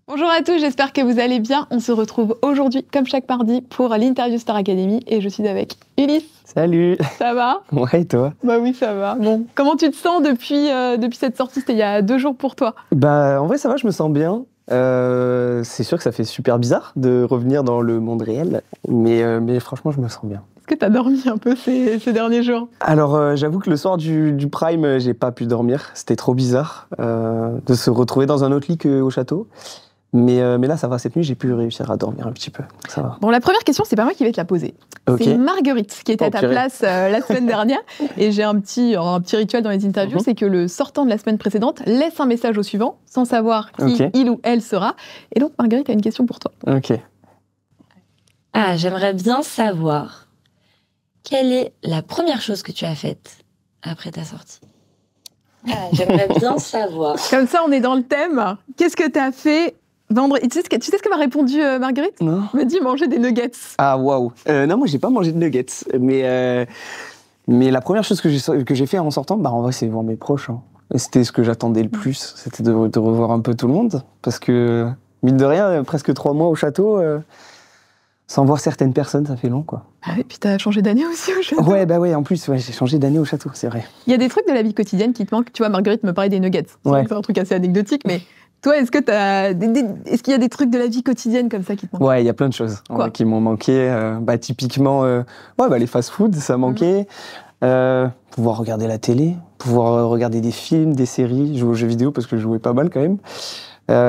Bonjour à tous, j'espère que vous allez bien. On se retrouve aujourd'hui, comme chaque mardi, pour l'interview Star Academy et je suis avec Ulysse. Salut. Ça va? Ouais, et toi? Bah oui, ça va. Bon, comment tu te sens depuis cette sortie? C'était il y a 2 jours pour toi. Bah, en vrai, ça va, je me sens bien. C'est sûr que ça fait super bizarre de revenir dans le monde réel, mais franchement, je me sens bien. Est-ce que t'as dormi un peu ces derniers jours? Alors, j'avoue que le soir du Prime, j'ai pas pu dormir. C'était trop bizarre de se retrouver dans un autre lit qu'au château. Mais là, ça va, cette nuit, j'ai pu réussir à dormir un petit peu. Ça va. Bon, la première question, c'est pas moi qui vais te la poser. Ok. C'est Marguerite qui était à ta purée. place la semaine dernière. Et j'ai un petit rituel dans les interviews, c'est que le sortant de la semaine précédente laisse un message au suivant, sans savoir qui Ok. il ou elle sera. Et donc, Marguerite a une question pour toi. Ok. Ah, j'aimerais bien savoir quelle est la première chose que tu as faite après ta sortie. Ah, j'aimerais bien savoir. Comme ça, on est dans le thème. Qu'est-ce que t'as fait vendredi? Tu sais ce que m'a répondu Marguerite? Non. Elle m'a dit manger des nuggets. Ah, waouh. Non, moi, j'ai pas mangé de nuggets. Mais la première chose que j'ai fait en sortant, bah, en vrai, c'est voir mes proches. Hein. Et c'était ce que j'attendais le plus. C'était de revoir un peu tout le monde. Parce que, mine de rien, presque 3 mois au château, sans voir certaines personnes, ça fait long, quoi. Ah, et puis t'as changé d'année aussi au château. Ouais, bah ouais, en plus, ouais, j'ai changé d'année au château, c'est vrai. Il y a des trucs de la vie quotidienne qui te manquent. Tu vois, Marguerite me parlait des nuggets. Ouais. C'est un truc assez anecdotique, mais toi, est-ce qu'il y a des trucs de la vie quotidienne comme ça qui te manquent? Ouais, il y a plein de choses Quoi qui m'ont manqué. Typiquement, les fast-food, ça manquait. Pouvoir regarder la télé, pouvoir regarder des films, des séries, jouer aux jeux vidéo parce que je jouais pas mal quand même.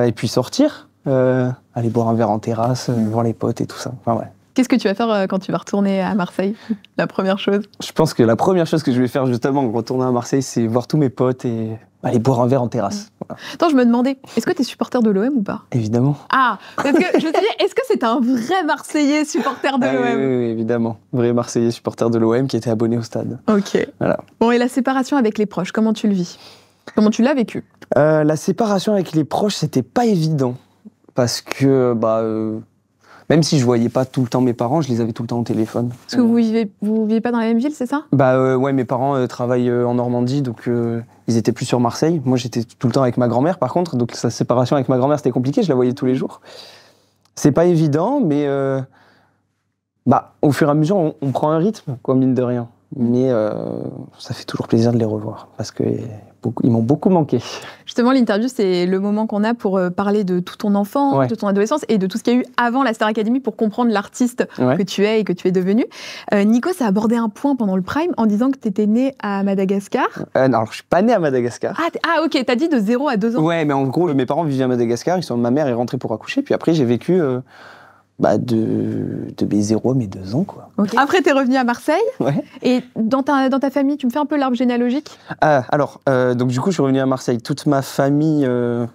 Et puis sortir, aller boire un verre en terrasse, voir les potes et tout ça. Enfin, ouais. Qu'est-ce que tu vas faire quand tu vas retourner à Marseille? La première chose. Je pense que la première chose que je vais faire justement en retournant à Marseille, c'est voir tous mes potes et aller boire un verre en terrasse. Voilà. Attends, je me demandais, est-ce que t'es supporter de l'OM ou pas? Évidemment. Ah, parce que je me suis dit, est-ce que c'est un vrai Marseillais supporter de Ah, l'OM? oui, évidemment. Vrai Marseillais supporter de l'OM qui était abonné au stade. Ok. Voilà. Bon, et la séparation avec les proches, comment tu le vis? Comment tu l'as vécu? La séparation avec les proches, c'était pas évident. Parce que, même si je voyais pas tout le temps mes parents, je les avais tout le temps au téléphone. Parce que vous vivez pas dans la même ville, c'est ça? Ouais, mes parents travaillent en Normandie, donc ils étaient plus sur Marseille. Moi, j'étais tout le temps avec ma grand-mère, par contre, donc sa séparation avec ma grand-mère, c'était compliqué, je la voyais tous les jours. C'est pas évident, mais au fur et à mesure, on prend un rythme, quoi, mine de rien. Mais ça fait toujours plaisir de les revoir, parce qu'ils m'ont beaucoup manqué. Justement, l'interview, c'est le moment qu'on a pour parler de tout ton enfance, Ouais. de ton adolescence et de tout ce qu'il y a eu avant la Star Academy pour comprendre l'artiste Ouais. que tu es et que tu es devenu. Nikos a abordé un point pendant le Prime en disant que tu étais né à Madagascar. Non, alors, je suis pas né à Madagascar. Ok, t'as dit de 0 à 2 ans. Ouais, mais en gros, mes parents vivaient à Madagascar, ma mère est rentrée pour accoucher, puis après, j'ai vécu de mes 0 à mes 2 ans, quoi. Okay. Après, t'es revenu à Marseille. Ouais. Et dans ta famille, tu me fais un peu l'arbre généalogique? Donc du coup, je suis revenu à Marseille. Toute ma famille,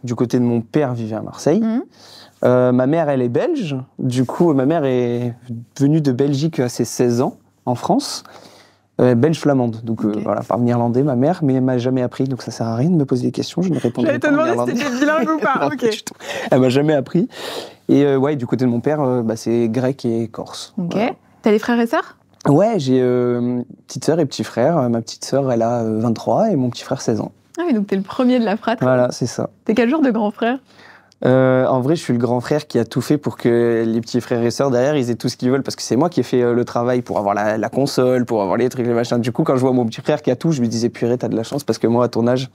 du côté de mon père, vivait à Marseille. Ma mère, elle est belge. Du coup, ma mère est venue de Belgique à ses 16 ans, en France. Belge-flamande. Donc voilà, pas néerlandais, ma mère, mais elle m'a jamais appris. Donc ça sert à rien de me poser des questions, je ne répondrai J'allais te pas en demander néerlandais. si t'étais bilingue ou pas. Non, Ok. pas du tout. Elle m'a jamais appris. Et du côté de mon père, c'est grec et corse. Ok. Voilà. T'as des frères et sœurs? Ouais, j'ai petite sœur et petit frère. Ma petite sœur, elle a 23 et mon petit frère 16 ans. Ah oui, donc t'es le premier de la fratrie. Voilà, c'est ça. T'es quel genre de grand frère? En vrai, je suis le grand frère qui a tout fait pour que les petits frères et sœurs derrière, ils aient tout ce qu'ils veulent, parce que c'est moi qui ai fait le travail pour avoir la console, pour avoir les trucs, les machins. Du coup, quand je vois mon petit frère qui a tout, je me disais, purée, t'as de la chance, parce que moi, à ton âge,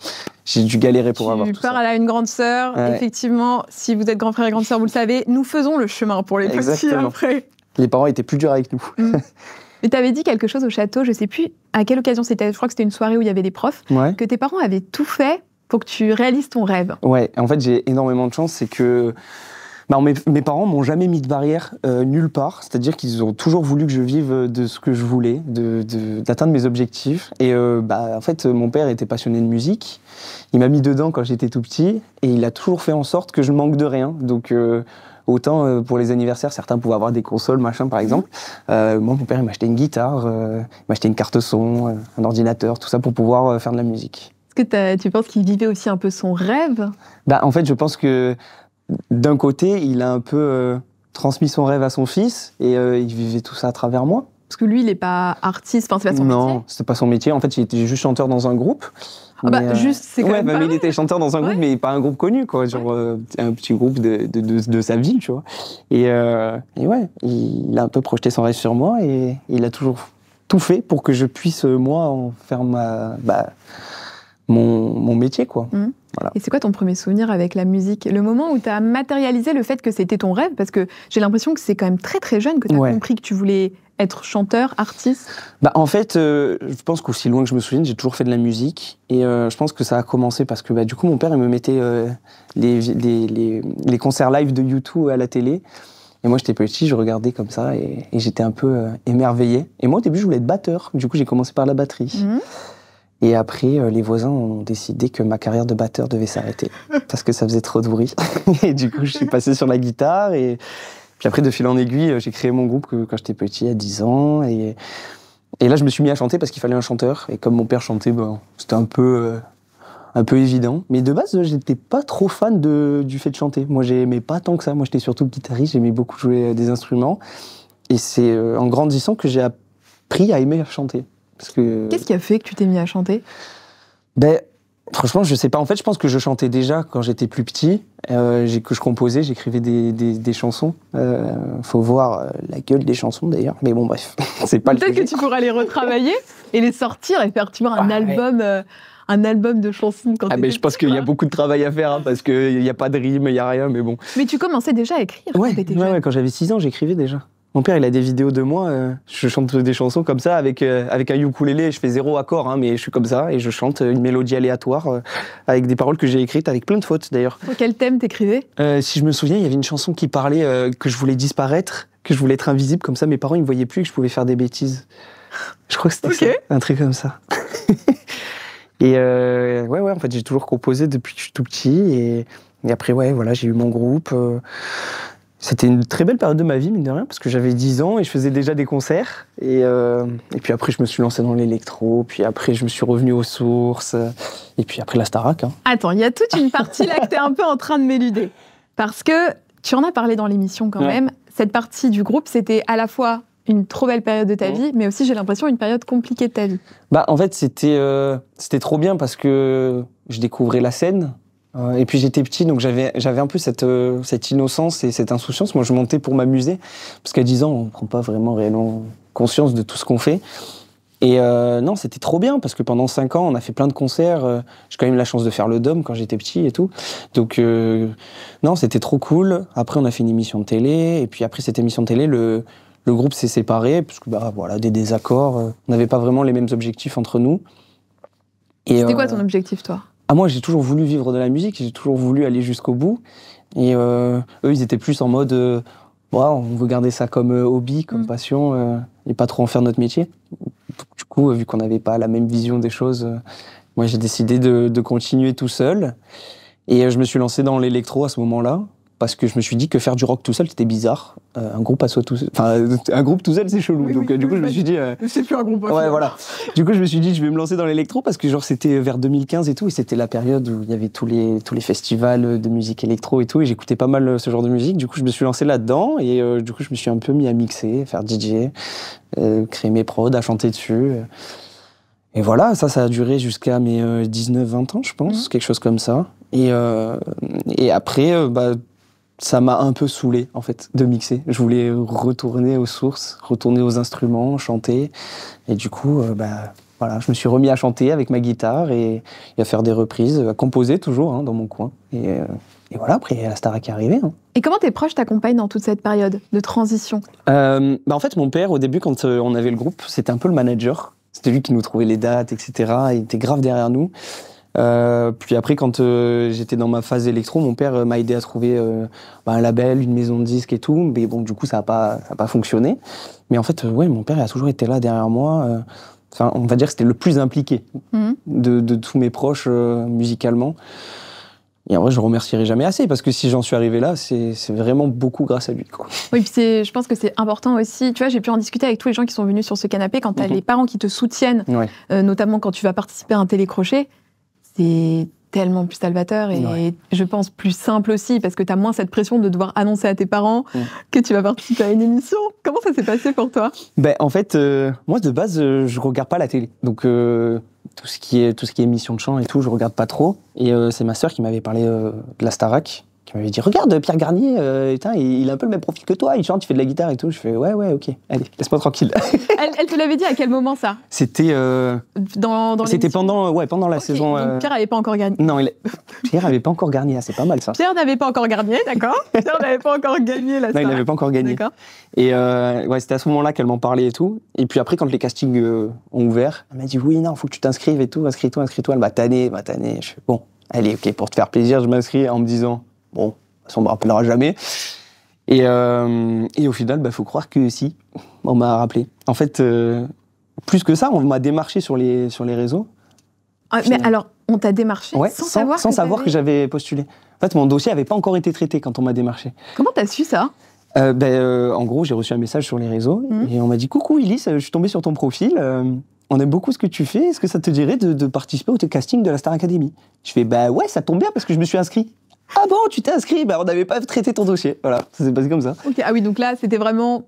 j'ai dû galérer pour avoir tout Tu ça. parles à une grande sœur. Ouais. Effectivement, si vous êtes grand frère et grande sœur, vous le savez, nous faisons le chemin pour les petits Exactement. après. Les parents étaient plus durs avec nous. Mais t'avais dit quelque chose au château, je sais plus à quelle occasion c'était, je crois que c'était une soirée où il y avait des profs, Ouais. que tes parents avaient tout fait pour que tu réalises ton rêve. Ouais, en fait, j'ai énormément de chance, c'est que mes parents m'ont jamais mis de barrière nulle part, c'est-à-dire qu'ils ont toujours voulu que je vive de ce que je voulais, d'atteindre mes objectifs. Et en fait, mon père était passionné de musique, il m'a mis dedans quand j'étais tout petit, et il a toujours fait en sorte que je manque de rien. Donc autant pour les anniversaires, certains pouvaient avoir des consoles, machin par exemple. Moi, mon père, il m'a acheté une guitare, il m'a acheté une carte son, un ordinateur, tout ça pour pouvoir faire de la musique. Est-ce que tu penses qu'il vivait aussi un peu son rêve? En fait, je pense que d'un côté, il a un peu transmis son rêve à son fils et il vivait tout ça à travers moi. Parce que lui, il n'est pas artiste, enfin, c'est pas son métier. Non, c'était pas son métier. En fait, il était juste chanteur dans un groupe. Ah bah, juste, c'est quand même pas mais il mal. était chanteur dans un groupe, mais pas un groupe connu, quoi. Genre, un petit groupe de sa ville, tu vois. Et ouais, il a un peu projeté son rêve sur moi et il a toujours tout fait pour que je puisse, moi, en faire mon métier, quoi. Voilà. Et c'est quoi ton premier souvenir avec la musique? Le moment où tu as matérialisé le fait que c'était ton rêve? Parce que j'ai l'impression que c'est quand même très très jeune que tu as compris que tu voulais être chanteur, artiste. En fait, je pense qu'aussi loin que je me souvienne, j'ai toujours fait de la musique. Et je pense que ça a commencé parce que du coup, mon père il me mettait les concerts live de U2 à la télé. Et moi, j'étais petit, je regardais comme ça et j'étais un peu émerveillé. Et moi, au début, je voulais être batteur. Du coup, j'ai commencé par la batterie. Et après, les voisins ont décidé que ma carrière de batteur devait s'arrêter parce que ça faisait trop de bruit. Et du coup, je suis passé sur la guitare. Et puis après, de fil en aiguille, j'ai créé mon groupe quand j'étais petit, à 10 ans. Et là, je me suis mis à chanter parce qu'il fallait un chanteur. Et comme mon père chantait, c'était un peu évident. Mais de base, j'étais pas trop fan du fait de chanter. Moi, j'aimais pas tant que ça. Moi, j'étais surtout guitariste. J'aimais beaucoup jouer des instruments. Et c'est en grandissant que j'ai appris à aimer chanter. Qu'est-ce qui a fait que tu t'es mis à chanter? Franchement, je sais pas. En fait, je pense que je chantais déjà quand j'étais plus petit, que je composais, j'écrivais des chansons. Faut voir la gueule des chansons d'ailleurs. Mais bon, bref, c'est pas le sujet. Peut-être que tu pourras les retravailler et les sortir et faire, tu vois, un album de chansons quand je pense qu'il y a beaucoup de travail à faire hein, parce qu'il n'y a pas de rime, il n'y a rien, mais bon. Mais tu commençais déjà à écrire quand t'étais jeune. Quand j'avais 6 ans, j'écrivais déjà. Mon père, il a des vidéos de moi, je chante des chansons comme ça avec un ukulélé, je fais 0 accord, hein, mais je suis comme ça et je chante une mélodie aléatoire avec des paroles que j'ai écrites avec plein de fautes d'ailleurs. Pour quel thème t'écrivais? Si je me souviens, il y avait une chanson qui parlait que je voulais disparaître, que je voulais être invisible, comme ça mes parents ils me voyaient plus et que je pouvais faire des bêtises. Je crois que c'était ça, un truc comme ça. Et en fait j'ai toujours composé depuis que je suis tout petit et après j'ai eu mon groupe. C'était une très belle période de ma vie, mine de rien, parce que j'avais 10 ans et je faisais déjà des concerts. Et puis après, je me suis lancé dans l'électro. Puis après, je me suis revenu aux sources. Et puis après, la Starac. Hein. Attends, il y a toute une partie là que tu es un peu en train de m'éluder. Parce que tu en as parlé dans l'émission quand même. Cette partie du groupe, c'était à la fois une trop belle période de ta vie, mais aussi, j'ai l'impression, une période compliquée de ta vie. En fait, c'était trop bien parce que je découvrais la scène. Et puis j'étais petit, donc j'avais un peu cette innocence et cette insouciance. Moi, je montais pour m'amuser, parce qu'à 10 ans, on ne prend pas vraiment réellement conscience de tout ce qu'on fait. Et non, c'était trop bien, parce que pendant 5 ans, on a fait plein de concerts. J'ai quand même eu la chance de faire le Dôme quand j'étais petit et tout. Donc non, c'était trop cool. Après, on a fait une émission de télé, et puis après cette émission de télé, le groupe s'est séparé, parce que des désaccords. On n'avait pas vraiment les mêmes objectifs entre nous. C'était quoi ton objectif, toi ? Moi, j'ai toujours voulu vivre de la musique, j'ai toujours voulu aller jusqu'au bout. Et eux, ils étaient plus en mode, on veut garder ça comme hobby, comme passion, et pas trop en faire notre métier. Du coup, vu qu'on n'avait pas la même vision des choses, moi, j'ai décidé de continuer tout seul. Et je me suis lancé dans l'électro à ce moment-là, parce que je me suis dit que faire du rock tout seul, c'était bizarre. Un groupe tout seul, c'est chelou. Donc du coup, je me suis dit... c'est plus un groupe. Voilà. Du coup, je me suis dit, je vais me lancer dans l'électro, parce que c'était vers 2015 et tout, et c'était la période où il y avait tous les festivals de musique électro et tout, et j'écoutais pas mal ce genre de musique. Du coup, je me suis lancé là-dedans, et du coup, je me suis un peu mis à mixer, faire DJ, créer mes prods, à chanter dessus. Et voilà, ça a duré jusqu'à mes 19-20 ans, je pense, quelque chose comme ça. Et après, ça m'a un peu saoulé, en fait, de mixer. Je voulais retourner aux sources, retourner aux instruments, chanter. Et du coup, je me suis remis à chanter avec ma guitare et à faire des reprises, à composer toujours dans mon coin. Et voilà, après, la Starac est arrivée. Hein. Et comment tes proches t'accompagnent dans toute cette période de transition ? En fait, mon père, au début, quand on avait le groupe, c'était un peu le manager. C'était lui qui nous trouvait les dates, etc. Il était grave derrière nous. Puis après, quand j'étais dans ma phase électro, mon père m'a aidé à trouver un label, une maison de disques et tout. Mais bon, du coup, ça a pas fonctionné. Mais en fait, mon père a toujours été là derrière moi. On va dire que c'était le plus impliqué de tous mes proches musicalement. Et en vrai, je le remercierai jamais assez, parce que si j'en suis arrivé là, c'est vraiment beaucoup grâce à lui, quoi. Oui, puis je pense que c'est important aussi. Tu vois, j'ai pu en discuter avec tous les gens qui sont venus sur ce canapé. Quand tu as les parents qui te soutiennent, notamment quand tu vas participer à un télécrochet, t'es tellement plus salvateur et je pense plus simple aussi parce que tu as moins cette pression de devoir annoncer à tes parents que tu vas participer à une émission. Comment ça s'est passé pour toi? En fait, moi de base, je regarde pas la télé. Donc tout ce qui est émission de chant et tout, je regarde pas trop. Et c'est ma sœur qui m'avait parlé de la Starac, qui m'avait dit regarde Pierre Garnier, il a un peu le même profil que toi, il chante, il fait de la guitare et tout. Je fais ouais ok, allez, laisse-moi tranquille. Elle te l'avait dit à quel moment ça? C'était c'était pendant la saison. Donc Pierre n'avait pas encore gagné. Non, Pierre n'avait pas encore gagné, c'est pas mal ça. Pierre n'avait pas encore gagné, d'accord. Pierre n'avait pas encore gagné la Starac. Non, il n'avait pas encore gagné. D'accord. Et c'était à ce moment-là qu'elle m'en parlait et tout. Et puis après, quand les castings ont ouvert, elle m'a dit oui, non, faut que tu t'inscrives et tout, inscris-toi. Elle m'a tanné. Je fais bon, allez, ok, pour te faire plaisir, je m'inscris en me disant bon, de toute façon, on me rappellera jamais. Et au final, faut croire que si, on m'a rappelé. En fait, plus que ça, on m'a démarché sur les réseaux. Mais alors, on t'a démarché sans savoir que j'avais postulé. En fait, mon dossier n'avait pas encore été traité quand on m'a démarché. Comment t'as su ça? En gros, j'ai reçu un message sur les réseaux et on m'a dit « Coucou Ulysse, je suis tombé sur ton profil, on aime beaucoup ce que tu fais, est-ce que ça te dirait de participer au casting de la Star Academy ?» Je fais « ouais, ça tombe bien parce que je me suis inscrit. » « Ah bon, tu t'es inscrit? On n'avait pas traité ton dossier. » Voilà, ça s'est passé comme ça. Okay. Ah oui, donc là, c'était vraiment...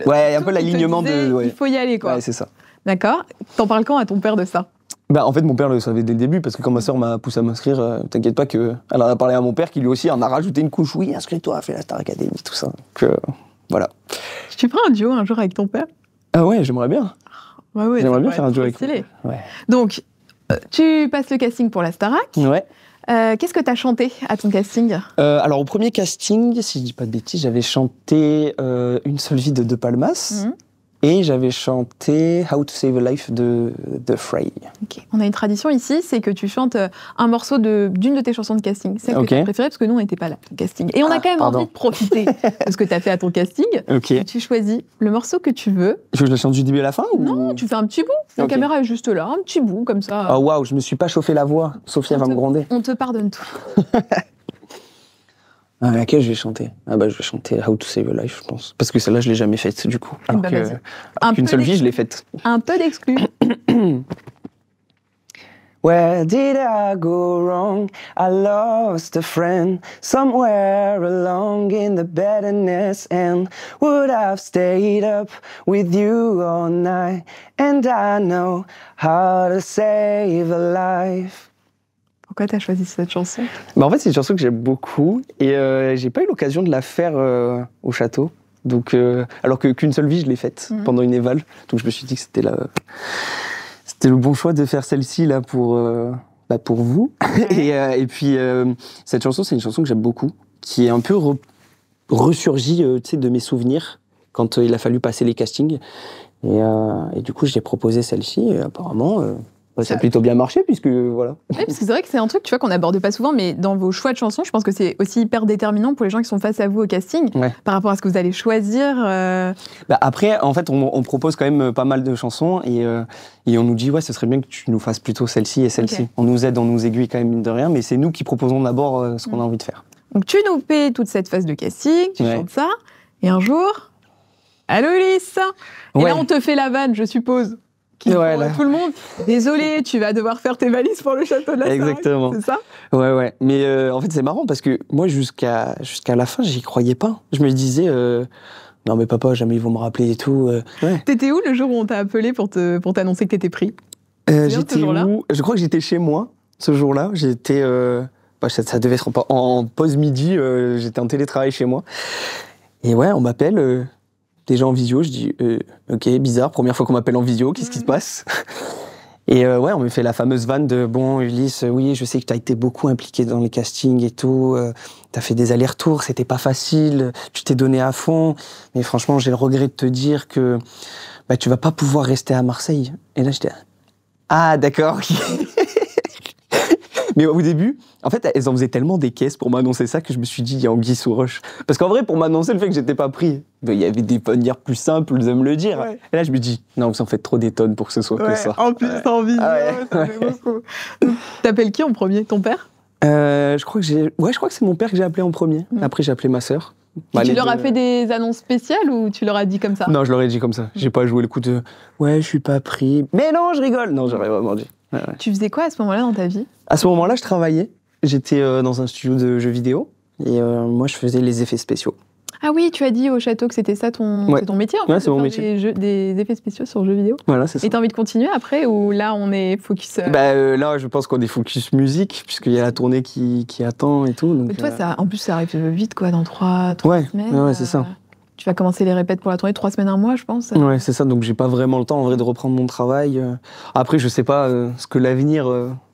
Ouais, un peu l'alignement de... Ouais. Il faut y aller, quoi. Ouais, c'est ça. D'accord. T'en parles quand à ton père de ça? En fait, mon père le savait dès le début, parce que quand ma sœur m'a poussé à m'inscrire, t'inquiète pas qu'elle en a parlé à mon père, qui lui aussi en a rajouté une couche. Oui, inscris-toi, fais la Star Academy, tout ça. Donc, voilà. Tu feras un duo un jour avec ton père? Ah ouais, j'aimerais bien. Ouais, j'aimerais bien faire un duo avec lui. Ouais. Donc, tu passes le casting pour la Starac. Ouais. Qu'est-ce que tu as chanté à ton casting? Alors, au premier casting, si je dis pas de bêtises, j'avais chanté Une seule vie de Palmas. Et j'avais chanté How to Save a Life de Frey. Okay. On a une tradition ici, c'est que tu chantes un morceau d'une de tes chansons de casting. Celle que tu as préférée, parce que nous, on n'était pas là à ton casting. Et on a quand même envie de profiter de ce que tu as fait à ton casting. Okay. Tu choisis le morceau que tu veux. Je la chante du début à la fin Non, tu fais un petit bout. La caméra est juste là, un petit bout, comme ça. Oh waouh, je me suis pas chauffé la voix. Sophia va me gronder. On te pardonne tout. Laquelle je vais chanter? Je vais chanter How to Save a Life, je pense. Parce que celle-là, je l'ai jamais faite, du coup. Alors qu'une seule vie, je l'ai faite. Un peu d'exclus. Where did I go wrong? I lost a friend somewhere along in the bitterness, and would have stayed up with you all night, and I know how to save a life. Pourquoi t'as choisi cette chanson? En fait, c'est une chanson que j'aime beaucoup et j'ai pas eu l'occasion de la faire au château. Donc, alors qu'une seule vie, je l'ai faite pendant une éval. Donc, je me suis dit que c'était le bon choix de faire celle-ci là pour vous. Et puis, cette chanson, c'est une chanson que j'aime beaucoup, qui est un peu ressurgie de mes souvenirs quand il a fallu passer les castings. Et du coup, j'ai proposé celle-ci et apparemment... ça a plutôt bien marché, puisque voilà. Oui, parce que c'est vrai que c'est un truc, tu vois, qu'on n'aborde pas souvent, mais dans vos choix de chansons, je pense que c'est aussi hyper déterminant pour les gens qui sont face à vous au casting, par rapport à ce que vous allez choisir. Après, en fait, on propose quand même pas mal de chansons, et on nous dit, ouais, ce serait bien que tu nous fasses plutôt celle-ci et celle-ci. Okay. On nous aide, on nous aiguille quand même, mine de rien, mais c'est nous qui proposons d'abord ce qu'on a envie de faire. Donc tu nous paies toute cette phase de casting, tu chantes ça, et un jour, allô Ulysse. Et là, on te fait la vanne, je suppose. Tout le monde. Désolé, tu vas devoir faire tes valises pour le château de la Starac. Exactement. C'est ça? Ouais. Mais en fait, c'est marrant parce que moi, jusqu'à la fin, j'y croyais pas. Je me disais, non mais papa, jamais ils vont me rappeler et tout. T'étais où le jour où on t'a appelé pour t'annoncer que t'étais pris? J'étais où? Je crois que j'étais chez moi ce jour-là. J'étais, ça devait être en pause midi. J'étais en télétravail chez moi. Et ouais, on m'appelle. Déjà en visio, je dis ok, bizarre, première fois qu'on m'appelle en visio, qu'est-ce qui se passe? Et on me fait la fameuse vanne de bon Ulysse, oui, je sais que tu as été beaucoup impliqué dans les castings et tout, tu as fait des allers-retours, c'était pas facile, tu t'es donné à fond, mais franchement, j'ai le regret de te dire que tu vas pas pouvoir rester à Marseille. Et là, j'étais ah d'accord. Mais au début, en fait, elles en faisaient tellement des caisses pour m'annoncer ça que je me suis dit, il y a anguille sous roche. Parce qu'en vrai, pour m'annoncer le fait que j'étais pas pris, il y avait des manières plus simples de me le dire. Ouais. Et là, je me dis, non, vous en faites trop des tonnes pour que ce soit que ça. En plus, t'as envie. Ça fait beaucoup. T'appelles qui en premier? Ton père? Je crois que c'est mon père que j'ai appelé en premier. Après, j'ai appelé ma sœur. Tu leur as fait des annonces spéciales ou tu leur as dit comme ça? Non, je leur ai dit comme ça. J'ai pas joué le coup de ouais, je suis pas pris. Mais non, je rigole. Non, j'aurais vraiment dit. Tu faisais quoi à ce moment-là dans ta vie? À ce moment-là, je travaillais. J'étais dans un studio de jeux vidéo et moi, je faisais les effets spéciaux. Ah oui, tu as dit au château que c'était ça c'est ton métier en fait, Ouais, c'est de mon faire métier. des effets spéciaux sur jeux vidéo. Voilà, c'est ça. Et t'as envie de continuer après ou là on est focus Là, je pense qu'on est focus musique puisqu'il y a la tournée qui attend et tout. Donc, Mais toi, en plus, ça arrive vite quoi, dans 3 semaines. Ouais, c'est ça. Tu vas commencer les répètes pour la tournée 3 semaines, un mois, je pense. Ouais, c'est ça. Donc j'ai pas vraiment le temps en vrai de reprendre mon travail. Après, je sais pas ce que l'avenir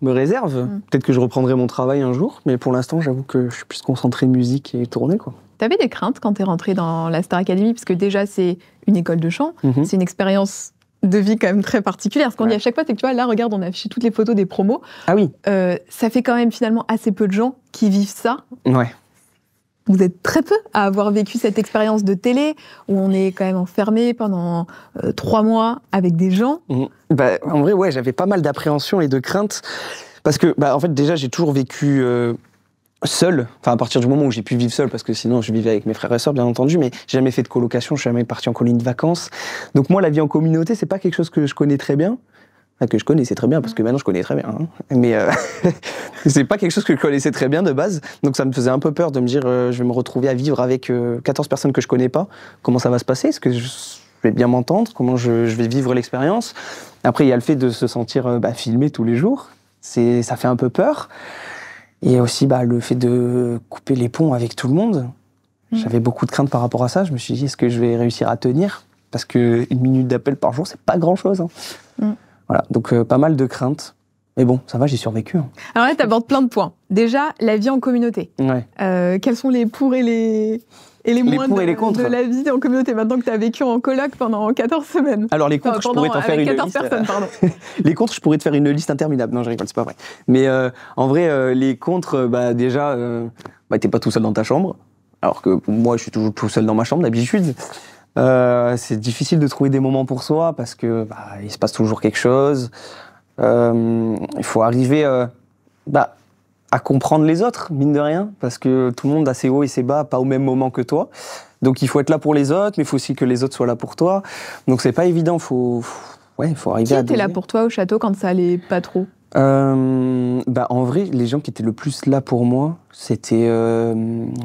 me réserve. Peut-être que je reprendrai mon travail un jour, mais pour l'instant, j'avoue que je suis plus concentré musique et tournée, quoi. T'avais des craintes quand t'es rentré dans la Star Academy, parce que déjà c'est une école de chant, c'est une expérience de vie quand même très particulière. Ce qu'on dit à chaque fois, c'est que tu vois, là, regarde, on a affiché toutes les photos des promos. Ah oui. Ça fait quand même finalement assez peu de gens qui vivent ça. Ouais. Vous êtes très peu à avoir vécu cette expérience de télé où on est quand même enfermé pendant 3 mois avec des gens. En vrai, ouais, j'avais pas mal d'appréhension et de craintes parce que, en fait, déjà, j'ai toujours vécu seul. Enfin, à partir du moment où j'ai pu vivre seul, parce que sinon, je vivais avec mes frères et sœurs, bien entendu, mais j'ai jamais fait de colocation, je suis jamais parti en colonie de vacances. Donc moi, la vie en communauté, c'est pas quelque chose que je connais très bien. Enfin, que je connaissais très bien, parce que maintenant je connais très bien. Hein. Mais c'est pas quelque chose que je connaissais très bien de base. Donc ça me faisait un peu peur de me dire je vais me retrouver à vivre avec 14 personnes que je connais pas. Comment ça va se passer? Est-ce que je vais bien m'entendre? Comment je vais vivre l'expérience? Après, il y a le fait de se sentir filmé tous les jours. Ça fait un peu peur. Et aussi le fait de couper les ponts avec tout le monde. J'avais beaucoup de craintes par rapport à ça. Je me suis dit, est-ce que je vais réussir à tenir? Parce qu'une minute d'appel par jour, c'est pas grand-chose. Hein. Voilà, donc pas mal de craintes. Mais bon, ça va, j'ai survécu. Hein. Alors là, tu abordes plein de points. Déjà, la vie en communauté. Ouais. Quels sont les pour et les moins pour et les contre. de la vie en communauté, maintenant que tu as vécu en coloc pendant 14 semaines? Alors les contre, je pourrais t'en faire une 14 liste. personnes, pardon. Les contre, je pourrais te faire une liste interminable. Non, je rigole, c'est pas vrai. Mais en vrai, les contre, déjà, t'es pas tout seul dans ta chambre. Alors que moi, je suis toujours tout seul dans ma chambre d'habitude. C'est difficile de trouver des moments pour soi parce que il se passe toujours quelque chose. Il faut arriver à comprendre les autres, mine de rien, parce que tout le monde a ses hauts et ses bas, pas au même moment que toi. Donc il faut être là pour les autres, mais il faut aussi que les autres soient là pour toi. Donc c'est pas évident, faut arriver à doser. Qui était là pour toi au château quand ça allait pas trop? En vrai, les gens qui étaient le plus là pour moi, c'était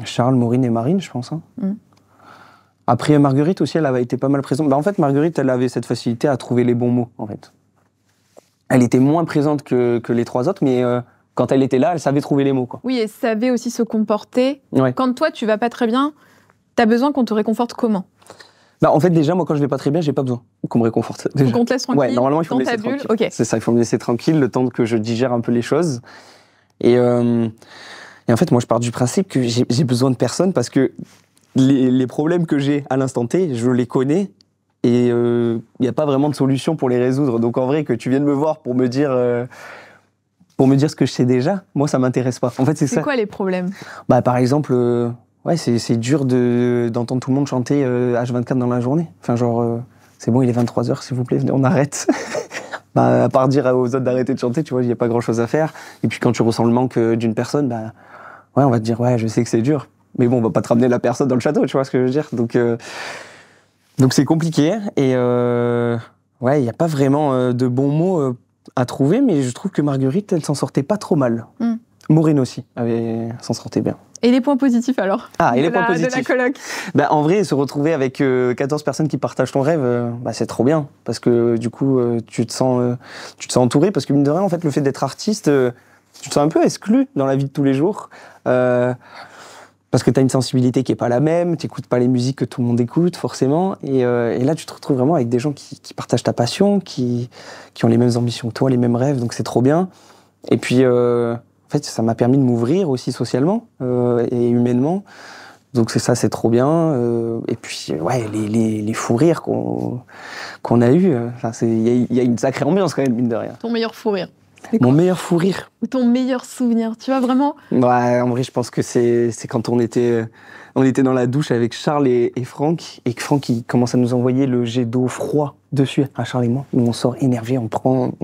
Charles, Maureen et Marine, je pense. Hein. Après, Marguerite aussi, elle avait été pas mal présente. En fait, Marguerite, elle avait cette facilité à trouver les bons mots, en fait. Elle était moins présente que les 3 autres, mais quand elle était là, elle savait trouver les mots, quoi. Oui, et savait aussi se comporter. Ouais. Quand toi, tu vas pas très bien, t'as besoin qu'on te réconforte comment? En fait, déjà, moi, quand je vais pas très bien, j'ai pas besoin qu'on me réconforte. Faut qu'on te laisse tranquille. Ouais, normalement, il faut me laisser tranquille. Okay. C'est ça, il faut me laisser tranquille, le temps que je digère un peu les choses. Et en fait, moi, je pars du principe que j'ai besoin de personne parce que les problèmes que j'ai à l'instant T, je les connais et il n'y a pas vraiment de solution pour les résoudre. Donc en vrai, que tu viennes me voir pour me dire ce que je sais déjà, moi ça m'intéresse pas. En fait, c'est ça. C'est quoi les problèmes? Par exemple, c'est dur d'entendre tout le monde chanter H24 dans la journée. Enfin genre, c'est bon, il est 23h, s'il vous plaît, on arrête. À part dire aux autres d'arrêter de chanter, tu vois, il n'y a pas grand chose à faire. Et puis quand tu ressens le manque d'une personne, on va te dire, je sais que c'est dur. Mais bon, on va pas te ramener la personne dans le château, tu vois ce que je veux dire. Donc c'est compliqué. Et il n'y a pas vraiment de bons mots à trouver, mais je trouve que Marguerite, elle s'en sortait pas trop mal. Maureen aussi s'en sortait bien. Et les points positifs alors? Et les points positifs. De la coloc. En vrai, se retrouver avec 14 personnes qui partagent ton rêve, c'est trop bien. Parce que du coup, tu te sens entouré. Parce que mine de rien, en fait, le fait d'être artiste, tu te sens un peu exclu dans la vie de tous les jours. Parce que tu as une sensibilité qui n'est pas la même, tu n'écoutes pas les musiques que tout le monde écoute, forcément. Et là, tu te retrouves vraiment avec des gens qui partagent ta passion, qui ont les mêmes ambitions que toi, les mêmes rêves. Donc c'est trop bien. Et puis, en fait, ça m'a permis de m'ouvrir aussi socialement et humainement. Donc c'est trop bien. Et puis, les fous rires qu'on a eus. Il y a une sacrée ambiance quand même, mine de rien. Ton meilleur fou rire? Mon meilleur fou rire. Ou ton meilleur souvenir, tu vois, vraiment? En vrai, je pense que c'est quand on était dans la douche avec Charles et Franck, et que Franck il commence à nous envoyer le jet d'eau froid dessus, à Charles et moi. Nous, on sort énervé, on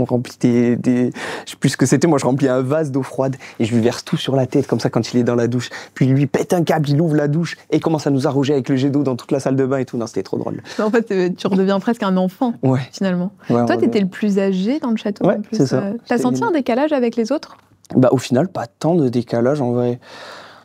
remplit des... Je sais plus ce que c'était, moi je remplis un vase d'eau froide, et je lui verse tout sur la tête, comme ça, quand il est dans la douche. Puis lui pète un câble, il ouvre la douche, et commence à nous arroger avec le jet d'eau dans toute la salle de bain et tout. Non, c'était trop drôle. En fait, tu redeviens presque un enfant, finalement. Toi, t'étais le plus âgé dans le château, ouais, en plus. C'est ça. T'as senti un décalage avec les autres? Bah, au final, pas tant de décalage en vrai.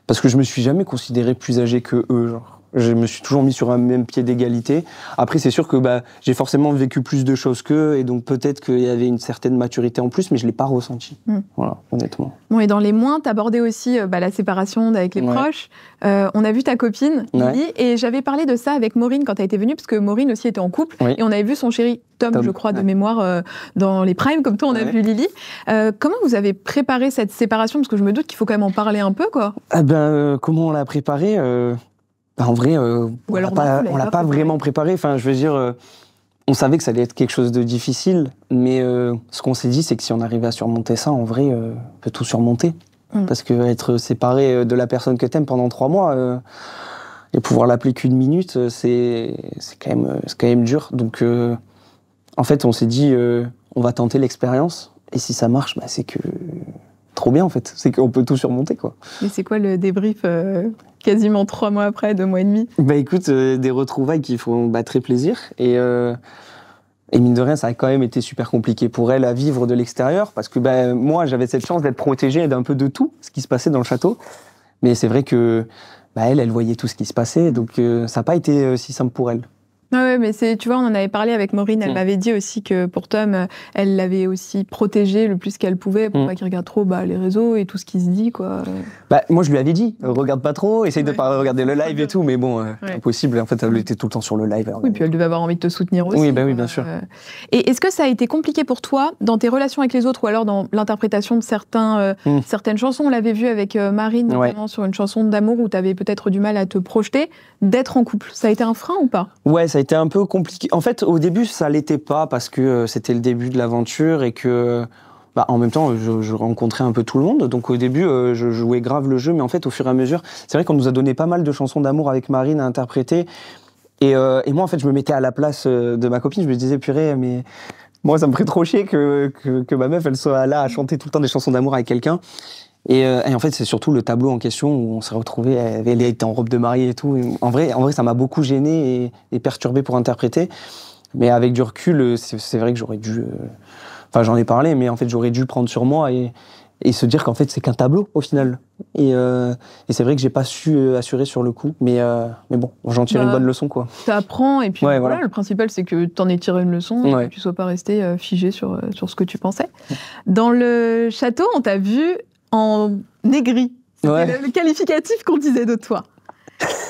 Parce que je me suis jamais considéré plus âgé que eux, genre. Je me suis toujours mis sur un même pied d'égalité. Après, c'est sûr que j'ai forcément vécu plus de choses qu'eux, et donc peut-être qu'il y avait une certaine maturité en plus, mais je l'ai pas ressenti. Voilà, honnêtement. Bon, et dans les moins, t'abordais aussi la séparation avec les proches. On a vu ta copine, Lily, et j'avais parlé de ça avec Maureen quand t'as été venue, parce que Maureen aussi était en couple, et on avait vu son chéri Tom, je crois, de mémoire, dans les primes, comme toi, on a vu Lily. Comment vous avez préparé cette séparation? Parce que je me doute qu'il faut quand même en parler un peu, quoi. Comment on l'a préparé en vrai, on l'a pas vraiment préparé. Enfin, je veux dire, on savait que ça allait être quelque chose de difficile, mais ce qu'on s'est dit, c'est que si on arrivait à surmonter ça, en vrai, on peut tout surmonter. Parce que être séparé de la personne que t'aimes pendant 3 mois et pouvoir l'appeler qu'1 minute, c'est quand même dur. Donc, en fait, on s'est dit, on va tenter l'expérience, et si ça marche, c'est que trop bien, en fait. C'est qu'on peut tout surmonter, quoi. Mais c'est quoi le débrief quasiment 3 mois après, 2 mois et demi? Écoute, des retrouvailles qui font très plaisir. Et mine de rien, ça a quand même été super compliqué pour elle à vivre de l'extérieur. Parce que moi, j'avais cette chance d'être protégé d'un peu de tout ce qui se passait dans le château. Mais c'est vrai que elle voyait tout ce qui se passait. Donc ça n'a pas été si simple pour elle. Ouais, mais tu vois, on en avait parlé avec Maureen, elle m'avait dit aussi que pour Tom, elle l'avait aussi protégé le plus qu'elle pouvait pour pas qu'il regarde trop les réseaux et tout ce qui se dit, quoi. Moi, je lui avais dit, regarde pas trop, essaye de pas regarder le live et tout, mais bon, impossible. En fait, elle était tout le temps sur le live. Oui, puis elle devait avoir envie de te soutenir aussi. Oui, oui, bien sûr. Et est-ce que ça a été compliqué pour toi dans tes relations avec les autres ou alors dans l'interprétation de certaines chansons? On l'avait vu avec Marine, notamment sur une chanson d'amour où tu avais peut-être du mal à te projeter, d'être en couple. Ça a été un frein ou pas? Ouais, ça a été un peu compliqué. En fait, au début, ça l'était pas parce que c'était le début de l'aventure et que, en même temps, je rencontrais un peu tout le monde. Donc au début, je jouais grave le jeu, mais en fait, au fur et à mesure, c'est vrai qu'on nous a donné pas mal de chansons d'amour avec Marine à interpréter. Et moi, en fait, je me mettais à la place de ma copine. Je me disais, purée, mais moi, ça me ferait trop chier que ma meuf, elle soit là à chanter tout le temps des chansons d'amour avec quelqu'un. Et en fait, c'est surtout le tableau en question où on s'est retrouvés, elle était en robe de mariée et tout. Et en vrai, ça m'a beaucoup gêné et perturbé pour interpréter. Mais avec du recul, c'est vrai que j'aurais dû... j'en ai parlé, mais en fait, j'aurais dû prendre sur moi et se dire qu'en fait, c'est qu'un tableau, au final. Et c'est vrai que j'ai pas su assurer sur le coup. Mais bon, j'en tire une bonne leçon, quoi. T'apprends, et puis voilà, le principal, c'est que t'en aies tiré une leçon, et que tu sois pas resté figé sur ce que tu pensais. Dans le château, on t'a vu en aigri. C'était le qualificatif qu'on disait de toi.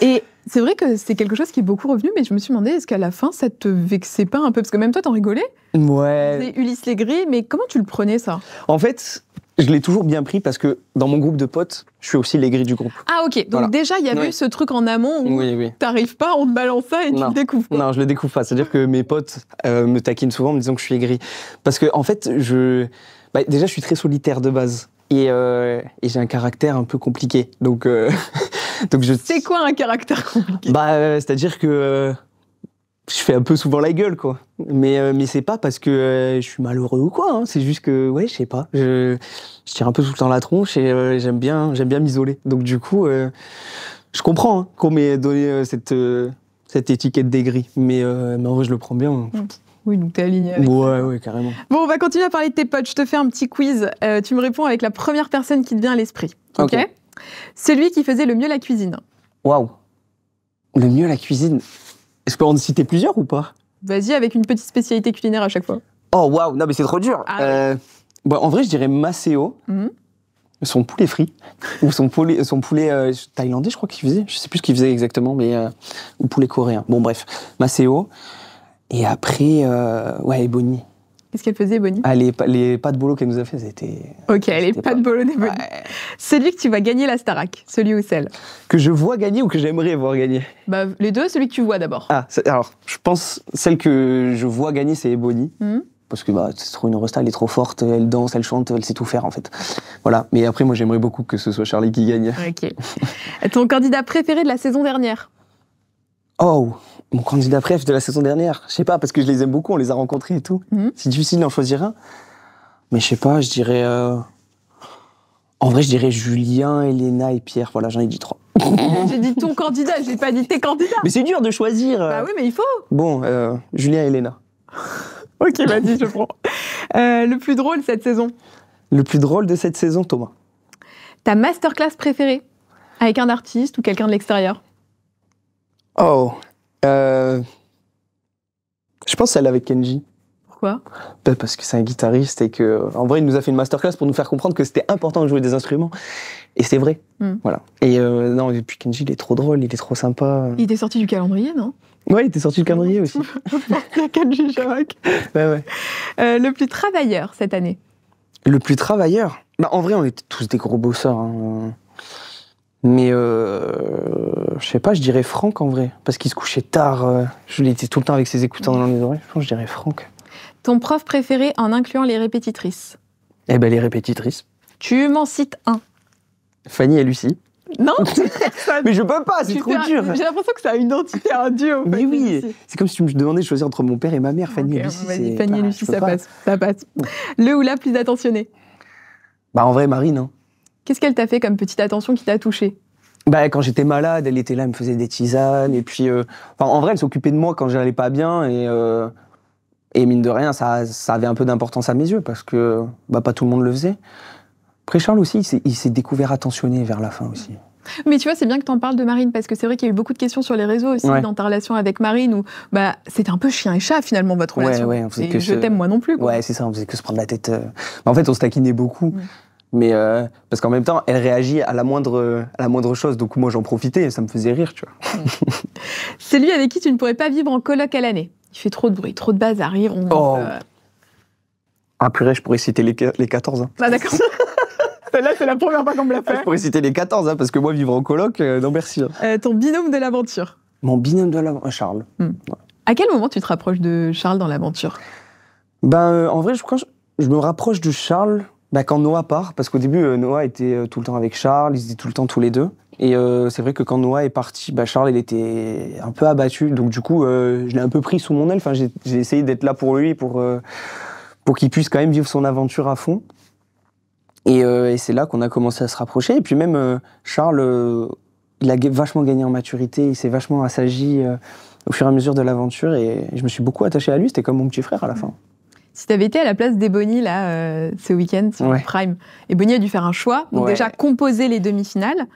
Et c'est vrai que c'est quelque chose qui est beaucoup revenu, mais je me suis demandé, est-ce qu'à la fin, ça te vexait pas un peu? Parce que même toi, t'en rigolais. Ouais. C'est Ulysse l'Aigri, mais comment tu le prenais, ça? En fait, je l'ai toujours bien pris parce que dans mon groupe de potes, je suis aussi l'aigri du groupe. Ah, ok. Donc déjà, il y avait eu ce truc en amont où t'arrives pas, on te balance ça et tu le découvres. Non, je le découvre pas. C'est-à-dire que mes potes me taquinent souvent en me disant que je suis aigri. Parce que, en fait, déjà, je suis très solitaire de base. Et j'ai un caractère un peu compliqué. Donc C'est quoi un caractère compliqué? C'est-à-dire que je fais un peu souvent la gueule, quoi. Mais c'est pas parce que je suis malheureux ou quoi. Hein. C'est juste que, je sais pas. Je tire un peu tout le temps la tronche et j'aime bien m'isoler. Donc du coup, je comprends qu'on m'ait donné cette étiquette d'aigri. Mais en vrai, je le prends bien. Oui, donc t'es aligné avec ça. Ouais, carrément. Bon, on va continuer à parler de tes potes. Je te fais un petit quiz. Tu me réponds avec la première personne qui te vient à l'esprit. Ok. Celui qui faisait le mieux la cuisine. Waouh. Le mieux la cuisine. Est-ce qu'on peut en citer plusieurs ou pas? Vas-y, avec une petite spécialité culinaire à chaque fois. Oh, waouh. Non, mais c'est trop dur. En vrai, je dirais Maceo. Son poulet frit. Ou son poulet thaïlandais, je crois qu'il faisait. Je sais plus ce qu'il faisait exactement, mais... ou poulet coréen. Bon, bref. Maceo. Et après, Ebony. Qu'est-ce qu'elle faisait, Ebony? Les pâtes bolo qu'elle nous a fait, c'était... Ok, les pâtes bolo d'Ebony. Ouais. Celui que tu vas gagner la Starac, celui ou celle? Que je vois gagner ou que j'aimerais voir gagner? Les deux, celui que tu vois d'abord. Alors, je pense, celle que je vois gagner, c'est Ebony. Parce que c'est trop une resta, elle est trop forte, elle danse, elle chante, elle sait tout faire, en fait. Voilà, mais après, moi, j'aimerais beaucoup que ce soit Charlie qui gagne. Ok. Ton candidat préféré de la saison dernière? Oh, mon candidat préf de la saison dernière. Je sais pas, parce que je les aime beaucoup, on les a rencontrés et tout. C'est difficile d'en choisir un. Mais je sais pas, je dirais... En vrai, je dirais Julien, Elena et Pierre. Voilà, j'en ai dit 3. J'ai dit ton candidat, j'ai pas dit tes candidats. Mais c'est dur de choisir. Bah oui, mais il faut. Bon, Julien et Elena. Ok, vas-y, je prends. Le plus drôle cette saison? Le plus drôle de cette saison, Thomas. Ta masterclass préférée avec un artiste ou quelqu'un de l'extérieur? Oh, je pense celle avec Kenji. Pourquoi? Parce que c'est un guitariste et que, en vrai, il nous a fait une masterclass pour nous faire comprendre que c'était important de jouer des instruments. Et c'est vrai. Voilà. Et non, et puis Kenji, il est trop drôle, il est trop sympa. Il était sorti du calendrier, non? Ouais, il était sorti du calendrier aussi. Kenji Girac. Ouais. Le plus travailleur cette année? Le plus travailleur? Bah, en vrai, on était tous des gros bosseurs. Hein. Mais je sais pas, je dirais Franck en vrai. Parce qu'il se couchait tard. Je l'étais tout le temps avec ses écouteurs dans les oreilles. Je pense que je dirais Franck. Ton prof préféré en incluant les répétitrices? Eh ben, les répétitrices. Tu m'en cites un. Fanny et Lucie. Non. Mais je peux pas, c'est trop dur. J'ai l'impression que ça a une identité, un duo. Mais oui, c'est comme si tu me demandais de choisir entre mon père et ma mère. Fanny et Lucie, c'est... Fanny et Lucie, ça passe. Le ou la plus attentionné? Bah en vrai, Marine. Hein. Qu'est-ce qu'elle t'a fait comme petite attention qui t'a touché? Bah quand j'étais malade, elle était là, elle me faisait des tisanes. Et puis, en vrai, elle s'occupait de moi quand j'allais pas bien. Et mine de rien, ça avait un peu d'importance à mes yeux parce que bah, pas tout le monde le faisait. Après, Charles aussi, il s'est découvert attentionné vers la fin aussi. Mais tu vois, c'est bien que tu en parles de Marine, parce que c'est vrai qu'il y a eu beaucoup de questions sur les réseaux aussi, dans ta relation avec Marine, où bah, c'était un peu chien et chat, finalement, votre relation. Ouais, on faisait que je t'aime moi non plus. Quoi. Ouais, c'est ça, on faisait que se prendre la tête. En fait, on se taquinait beaucoup. Mais parce qu'en même temps, elle réagit à la moindre chose, donc moi j'en profitais, ça me faisait rire, tu vois. C'est lui avec qui tu ne pourrais pas vivre en coloc à l'année. Il fait trop de bruit, trop de bazar, il ronronne. Ah purée, je pourrais citer les 14. Hein. Ah d'accord. Celle-là, c'est la première fois qu'on me l'a fait. Je pourrais citer les 14, hein, parce que moi, vivre en coloc, non merci. Ton binôme de l'aventure. Mon binôme de l'aventure, Charles. Ouais. À quel moment tu te rapproches de Charles dans l'aventure? Ben, en vrai, quand je me rapproche de Charles, quand Noah part, parce qu'au début, Noah était tout le temps avec Charles, ils étaient tout le temps tous les deux. Et c'est vrai que quand Noah est parti, Charles, il était un peu abattu. Donc du coup, je l'ai un peu pris sous mon aile. Enfin, j'ai essayé d'être là pour lui, pour qu'il puisse quand même vivre son aventure à fond. Et c'est là qu'on a commencé à se rapprocher. Et puis même, Charles, il a vachement gagné en maturité, il s'est vachement assagi au fur et à mesure de l'aventure. Et je me suis beaucoup attaché à lui, c'était comme mon petit frère à la fin. Si tu avais été à la place d'Ebony là, ce week-end sur Prime, Ebony a dû faire un choix. Donc déjà, composer les demi-finales.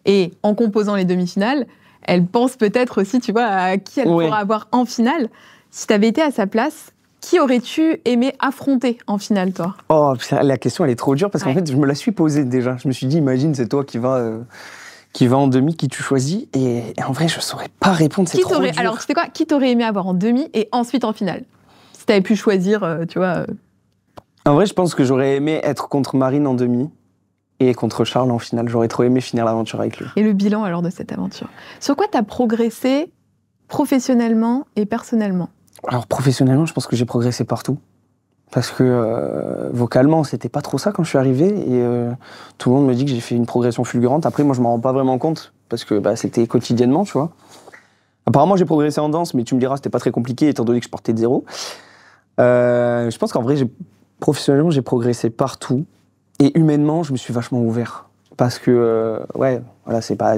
Et en composant les demi-finales, elle pense peut-être aussi, tu vois, à qui elle pourra avoir en finale. Si tu avais été à sa place, qui aurais-tu aimé affronter en finale, toi? Oh, la question, elle est trop dure parce qu'en fait, je me la suis posée déjà. Je me suis dit, imagine, c'est toi qui va en demi, qui tu choisis. Et en vrai, je saurais pas répondre, c'est trop dur. Alors, tu sais quoi? Qui t'aurais aimé avoir en demi et ensuite en finale? Si tu avais pu choisir, tu vois... En vrai, je pense que j'aurais aimé être contre Marine en demi et contre Charles en finale. J'aurais trop aimé finir l'aventure avec lui. Et le bilan, alors, de cette aventure? Sur quoi tu as progressé professionnellement et personnellement? Alors professionnellement, je pense que j'ai progressé partout. Parce que vocalement, c'était pas trop ça quand je suis arrivé. Et tout le monde me dit que j'ai fait une progression fulgurante. Après, moi, je m'en rends pas vraiment compte. Parce que c'était quotidiennement, tu vois. Apparemment, j'ai progressé en danse, mais tu me diras, c'était pas très compliqué, étant donné que je partais de zéro. Je pense qu'en vrai, professionnellement, j'ai progressé partout. Et humainement, je me suis vachement ouvert. Parce que, voilà, c'est pas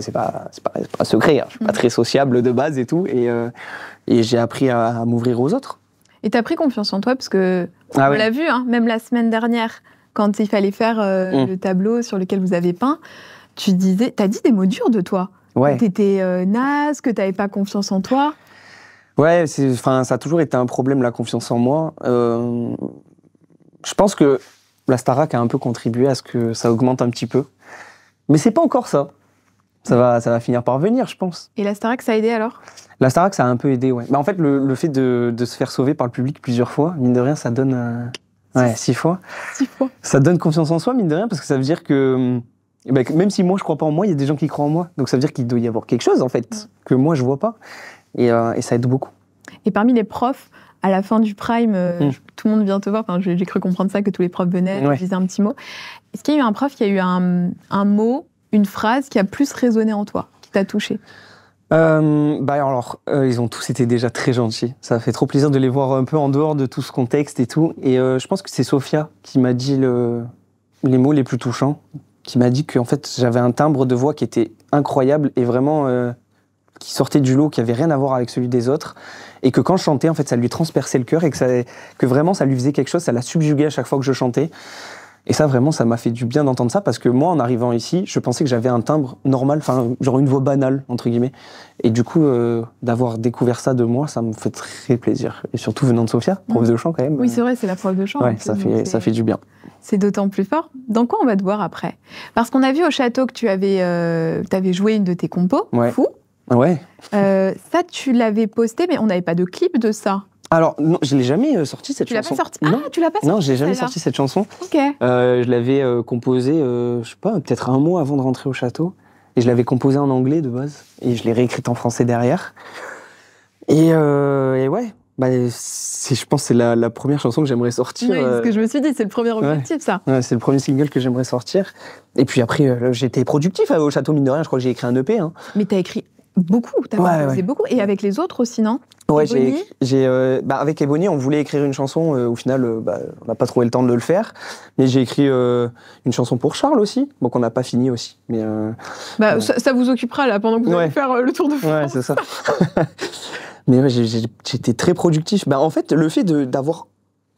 un secret. Hein. Je suis pas très sociable de base et tout. Et j'ai appris à m'ouvrir aux autres. Et t'as pris confiance en toi, parce que on l'a vu, hein, même la semaine dernière, quand il fallait faire le tableau sur lequel vous avez peint, t'as dit des mots durs de toi. Ouais. Que t'étais naze, que t'avais pas confiance en toi. Ouais, ça a toujours été un problème, la confiance en moi. Je pense que la Starac a un peu contribué à ce que ça augmente un petit peu. Mais c'est pas encore ça. Ça va finir par venir, je pense. Et la Starac, ça a aidé alors? La Starac, ça a un peu aidé, ouais. En fait, le fait de se faire sauver par le public plusieurs fois, mine de rien, ça donne... 6 fois. 6 fois. Ça donne confiance en soi, mine de rien, parce que ça veut dire que... même si moi, je crois pas en moi, il y a des gens qui croient en moi. Donc ça veut dire qu'il doit y avoir quelque chose, en fait, que moi, je vois pas. Et ça aide beaucoup. Et parmi les profs, à la fin du Prime, tout le monde vient te voir. Enfin, j'ai cru comprendre ça, que tous les profs venaient, disaient un petit mot. Est-ce qu'il y a eu un prof qui a eu un mot, une phrase qui a plus résonné en toi, qui t'a touché? Ils ont tous été déjà très gentils. Ça fait trop plaisir de les voir un peu en dehors de tout ce contexte et tout. Et je pense que c'est Sophia qui m'a dit les mots les plus touchants, qui m'a dit qu'en fait j'avais un timbre de voix qui était incroyable et vraiment qui sortait du lot, qui avait rien à voir avec celui des autres, et que quand je chantais, en fait, ça lui transperçait le cœur et que vraiment ça lui faisait quelque chose, ça la subjuguait à chaque fois que je chantais. Et ça, vraiment, ça m'a fait du bien d'entendre ça, parce que moi, en arrivant ici, je pensais que j'avais un timbre normal, enfin, genre une voix banale, entre guillemets. Et du coup, d'avoir découvert ça de moi, ça me fait très plaisir. Et surtout venant de Sophia, prof de chant quand même. Oui, c'est vrai, c'est la prof de chant. Ouais, ça fait du bien. C'est d'autant plus fort. Dans quoi on va te voir après? Parce qu'on a vu au château que tu avais joué une de tes compos, Ouais. Fou. Ouais. Ça, tu l'avais posté, mais on n'avait pas de clip de ça. Alors, non, je l'ai jamais sorti, cette Tu l'as chanson. pas sorti? Non. Ah, tu l'as pas sorti? Non, j'ai jamais celle-là. sorti cette chanson. Ok. Je l'avais composée, je sais pas, peut-être un mois avant de rentrer au château. Et je l'avais composée en anglais de base. Et je l'ai réécrite en français derrière. Et ouais, je pense que c'est la première chanson que j'aimerais sortir. Oui, ce que je me suis dit, c'est le premier objectif, ça. Ouais, c'est le premier single que j'aimerais sortir. Et puis après, j'étais productif au château, mine de rien. Je crois que j'ai écrit un EP. Hein. Mais t'as écrit beaucoup, t'as composé beaucoup. Et avec les autres aussi, non? Ouais, Ebony avec Ebony, on voulait écrire une chanson. Au final, on n'a pas trouvé le temps de le faire. Mais j'ai écrit une chanson pour Charles aussi, bon, qu'on n'a pas fini aussi. Mais ça vous occupera là pendant que vous allez faire le tour de France. Ouais, c'est ça. Mais ouais, j'étais très productif. En fait, le fait d'avoir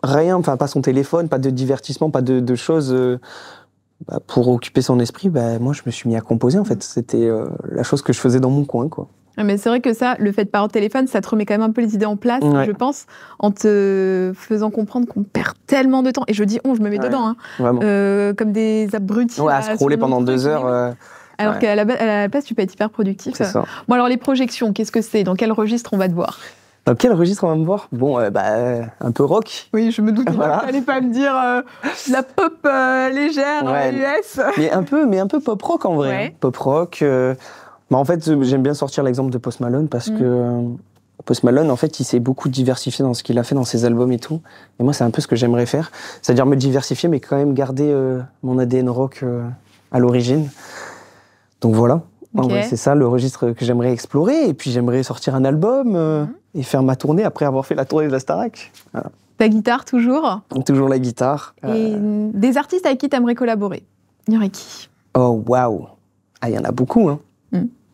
rien, enfin pas son téléphone, pas de divertissement, pas de choses pour occuper son esprit, moi je me suis mis à composer en fait. C'était la chose que je faisais dans mon coin, quoi. Mais c'est vrai que ça, le fait de pas avoir de téléphone, ça te remet quand même un peu les idées en place, je pense, en te faisant comprendre qu'on perd tellement de temps. Et je dis je me mets dedans, hein, comme des abrutis. Ouais, à scroller pendant 2 heures. Alors qu'à la place, tu peux être hyper productif. C'est ça. Bon, alors les projections, qu'est-ce que c'est? Dans quel registre on va te voir? Dans quel registre on va me voir? Bon, un peu rock. Oui, je me doutais Voilà. que t'allais pas me dire la pop légère US. Mais un peu pop rock en vrai. Ouais. Hein. Pop rock. En fait, j'aime bien sortir l'exemple de Post Malone parce que Post Malone, en fait, il s'est beaucoup diversifié dans ce qu'il a fait dans ses albums et tout. Et moi, c'est un peu ce que j'aimerais faire. C'est-à-dire me diversifier, mais quand même garder mon ADN rock à l'origine. Donc voilà. En vrai, c'est ça le registre que j'aimerais explorer. Et puis j'aimerais sortir un album et faire ma tournée après avoir fait la tournée de la Starac. Voilà. Ta guitare toujours? Toujours la guitare. Et des artistes avec qui t'aimerais collaborer? Il y aurait qui? Oh waouh! Ah, il y en a beaucoup, hein.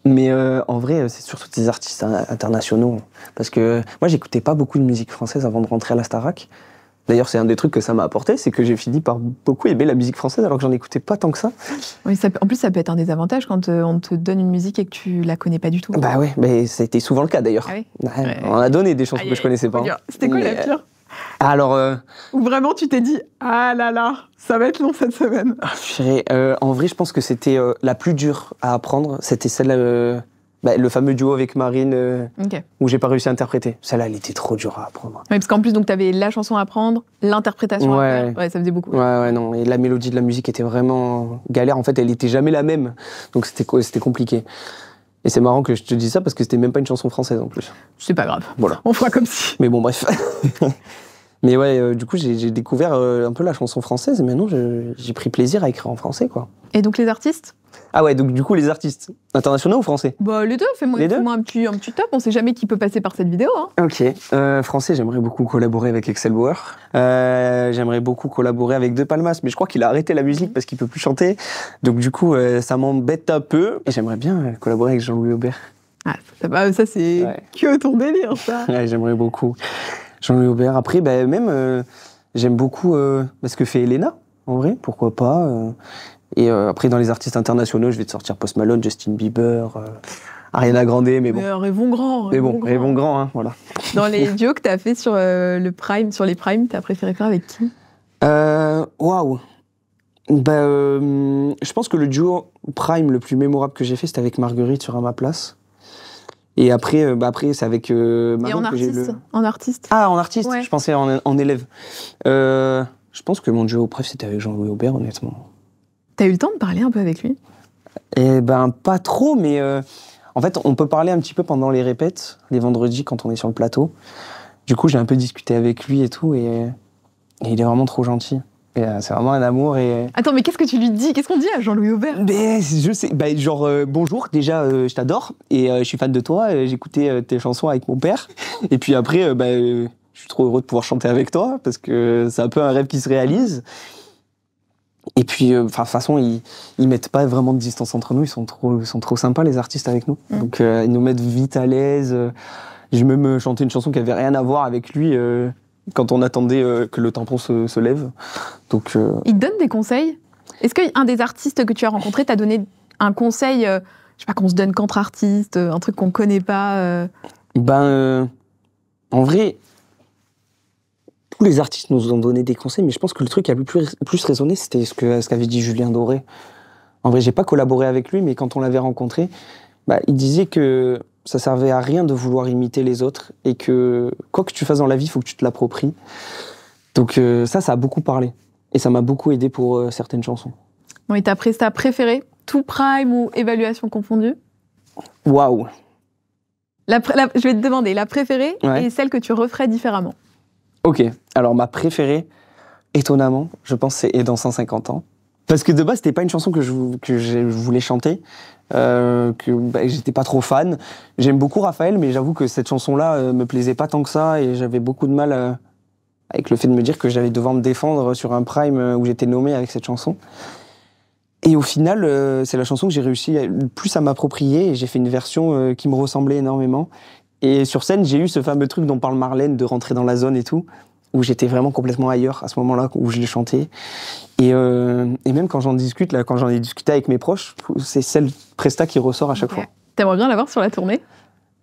Mais en vrai, c'est surtout des artistes internationaux. Parce que moi, j'écoutais pas beaucoup de musique française avant de rentrer à la Starac. D'ailleurs, c'est un des trucs que ça m'a apporté, c'est que j'ai fini par beaucoup aimer la musique française alors que j'en écoutais pas tant que ça. Oui, en plus, ça peut être un désavantage quand on te donne une musique et que tu la connais pas du tout. Bah ouais, mais c'était souvent le cas d'ailleurs. Ah oui On a donné des chansons que je connaissais pas. C'était quoi la pire? Alors... Ou vraiment tu t'es dit, ah là là, ça va être long cette semaine. En vrai, je pense que c'était la plus dure à apprendre. C'était celle... le fameux duo avec Marine où j'ai pas réussi à interpréter. Celle-là, elle était trop dure à apprendre. Oui, parce qu'en plus, tu avais la chanson à apprendre, l'interprétation à faire. Ouais, ça faisait beaucoup. Ouais, non. Et la mélodie de la musique était vraiment galère. En fait, elle était jamais la même. Donc, c'était compliqué. Et c'est marrant que je te dise ça parce que c'était même pas une chanson française en plus. C'est pas grave. Voilà. On fera comme si. Mais bon, bref. Mais ouais, du coup, j'ai découvert un peu la chanson française. Et maintenant, j'ai pris plaisir à écrire en français, quoi. Et donc, les artistes? Ah ouais, donc du coup, les artistes internationaux ou français? Les deux, fais-moi un petit top, on sait jamais qui peut passer par cette vidéo. Hein. Ok, français, j'aimerais beaucoup collaborer avec Excel Bauer. J'aimerais beaucoup collaborer avec De Palmas, mais je crois qu'il a arrêté la musique parce qu'il peut plus chanter. Donc du coup, ça m'embête un peu. Et j'aimerais bien collaborer avec Jean-Louis Aubert. Ah, ça c'est que ton délire, ça. Ouais, j'aimerais beaucoup. Jean-Louis Aubert. Après, même, j'aime beaucoup ce que fait Elena, en vrai, pourquoi pas. Et après, dans les artistes internationaux, je vais te sortir Post Malone, Justin Bieber, Ariana Grande, mais bon. Rêvons grand. Rêvons grand, hein, voilà. Dans les duos que t'as fait sur les Prime, t'as préféré faire avec qui? Waouh. Je pense que le duo Prime le plus mémorable que j'ai fait, c'était avec Marguerite sur À ma place. Et après, c'est avec Manon. Et en artiste En artiste Ah, en artiste, ouais. Je pensais en élève. Je pense que mon duo préf, c'était avec Jean-Louis Aubert, honnêtement. T'as eu le temps de parler un peu avec lui? Pas trop, mais en fait, on peut parler un petit peu pendant les répètes, les vendredis, quand on est sur le plateau. Du coup, j'ai un peu discuté avec lui et tout, et il est vraiment trop gentil. Et c'est vraiment un amour. Attends, mais qu'est-ce que tu lui dis? Qu'est-ce qu'on dit à Jean-Louis Aubert? Je sais, bonjour, déjà, je t'adore, et je suis fan de toi, j'écoutais tes chansons avec mon père, et puis après, je suis trop heureux de pouvoir chanter avec toi, parce que c'est un peu un rêve qui se réalise. Et puis, de toute façon, ils mettent pas vraiment de distance entre nous, ils sont trop sympas, les artistes, avec nous. Donc, ils nous mettent vite à l'aise. J'ai même chanté une chanson qui avait rien à voir avec lui, quand on attendait que le tampon se lève. Donc, Il te donne des conseils? Est-ce qu'un des artistes que tu as rencontré t'a donné un conseil, je sais pas, qu'on se donne qu'entre artistes, un truc qu'on connaît pas En vrai, tous les artistes nous ont donné des conseils, mais je pense que le truc qui a le plus résonné, c'était ce qu'avait dit Julien Doré. En vrai, j'ai pas collaboré avec lui, mais quand on l'avait rencontré, il disait que ça servait à rien de vouloir imiter les autres et que quoi que tu fasses dans la vie, il faut que tu te l'appropries. Donc ça a beaucoup parlé. Et ça m'a beaucoup aidé pour certaines chansons. Bon, et ta presta préférée, tout prime ou évaluation confondue? Waouh! Je vais te demander, la préférée ouais. Et celle que tu referais différemment. Ok, alors ma préférée, étonnamment, je pense c'est Et dans 150 ans. Parce que de base, c'était pas une chanson que je voulais chanter, j'étais pas trop fan. J'aime beaucoup Raphaël, mais j'avoue que cette chanson-là me plaisait pas tant que ça et j'avais beaucoup de mal avec le fait de me dire que j'allais devoir me défendre sur un prime où j'étais nommé avec cette chanson. Et au final, c'est la chanson que j'ai réussi le plus à m'approprier et j'ai fait une version qui me ressemblait énormément. Et sur scène, j'ai eu ce fameux truc dont parle Marlène, de rentrer dans la zone et tout, où j'étais vraiment complètement ailleurs à ce moment-là, où je l'ai chanté. Et même quand j'en discute, là, quand j'en ai discuté avec mes proches, c'est celle presta qui ressort à chaque fois. T'aimerais bien l'avoir sur la tournée?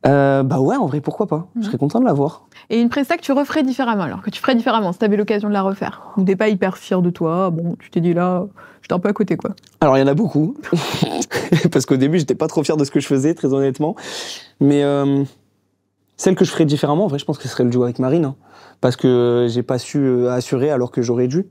Ouais, en vrai, pourquoi pas. Je serais content de l'avoir. Et une presta que tu referais différemment, alors que tu ferais différemment, si t'avais l'occasion de la refaire, ou t'es pas hyper fier de toi, bon, tu t'es dit là, j'étais un peu à côté, quoi. Alors, il y en a beaucoup, parce qu'au début, j'étais pas trop fier de ce que je faisais, très honnêtement. Mais celle que je ferais différemment, en vrai, je pense que ce serait le duo avec Marine, hein, parce que j'ai pas su assurer alors que j'aurais dû.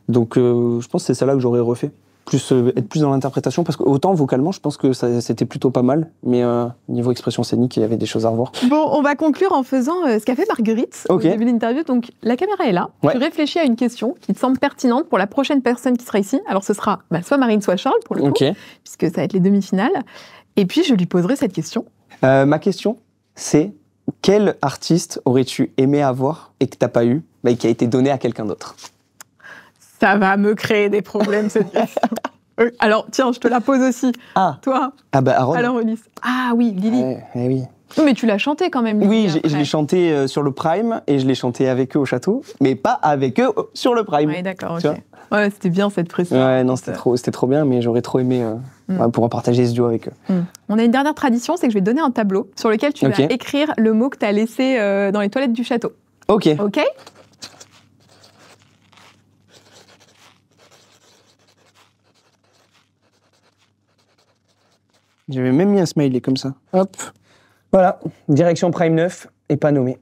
Donc, je pense que c'est celle-là que j'aurais refait. Être plus dans l'interprétation, parce que autant vocalement, je pense que c'était plutôt pas mal, mais niveau expression scénique, il y avait des choses à revoir. Bon, on va conclure en faisant ce qu'a fait Marguerite au début de l'interview. Donc, la caméra est là. Tu réfléchis à une question qui te semble pertinente pour la prochaine personne qui sera ici. Alors, ce sera soit Marine, soit Charles, pour le coup, puisque ça va être les demi-finales. Et puis, je lui poserai cette question. Ma question, c'est quel artiste aurais-tu aimé avoir et que t'as pas eu, et qui a été donné à quelqu'un d'autre? Ça va me créer des problèmes, cette question. Alors, tiens, je te la pose aussi. Toi, Aaron. alors, Ulysse. Ah oui, Lily. Oui. Mais tu l'as chanté quand même, Lily. Oui, je l'ai chanté sur le Prime et je l'ai chanté avec eux au château, mais pas avec eux sur le Prime. Oui, d'accord, ok. Ouais, c'était bien cette pression. Ouais, non, c'était trop bien, mais j'aurais trop aimé pouvoir partager ce duo avec eux. On a une dernière tradition, c'est que je vais te donner un tableau sur lequel tu vas écrire le mot que tu as laissé dans les toilettes du château. Ok. J'avais même mis un smiley comme ça. Hop. Voilà, direction Prime 9 et pas nommé.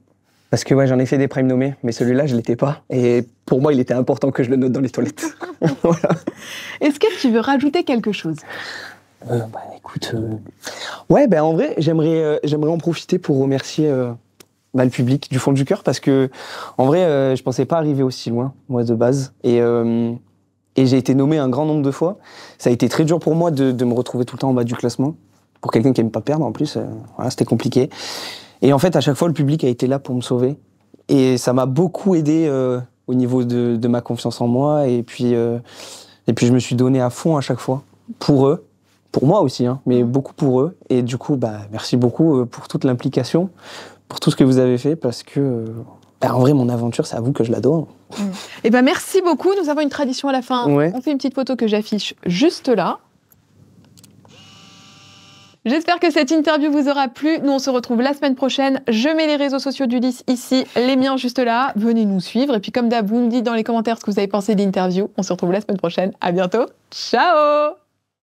Parce que j'en ai fait des Prime nommés, mais celui-là, je l'étais pas. Et pour moi, il était important que je le note dans les toilettes. Voilà. Est-ce que tu veux rajouter quelque chose? Écoute... Ouais, en vrai, j'aimerais en profiter pour remercier le public du fond du cœur, parce que, en vrai, je pensais pas arriver aussi loin, moi, de base. Et j'ai été nommé un grand nombre de fois. Ça a été très dur pour moi de me retrouver tout le temps en bas du classement. Pour quelqu'un qui aime pas perdre, en plus, c'était compliqué. Et en fait, à chaque fois, le public a été là pour me sauver. Et ça m'a beaucoup aidé au niveau de ma confiance en moi. Et puis, je me suis donné à fond à chaque fois. Pour eux. Pour moi aussi, hein, mais beaucoup pour eux. Et du coup, merci beaucoup pour toute l'implication, pour tout ce que vous avez fait, parce que... en vrai, mon aventure, c'est à vous que je la dois. Eh merci beaucoup. Nous avons une tradition à la fin. On fait une petite photo que j'affiche juste là. J'espère que cette interview vous aura plu. Nous, on se retrouve la semaine prochaine. Je mets les réseaux sociaux d'Ulysse ici, les miens juste là. Venez nous suivre. Et puis, comme d'hab, vous me dites dans les commentaires ce que vous avez pensé de l'interview. On se retrouve la semaine prochaine. À bientôt. Ciao!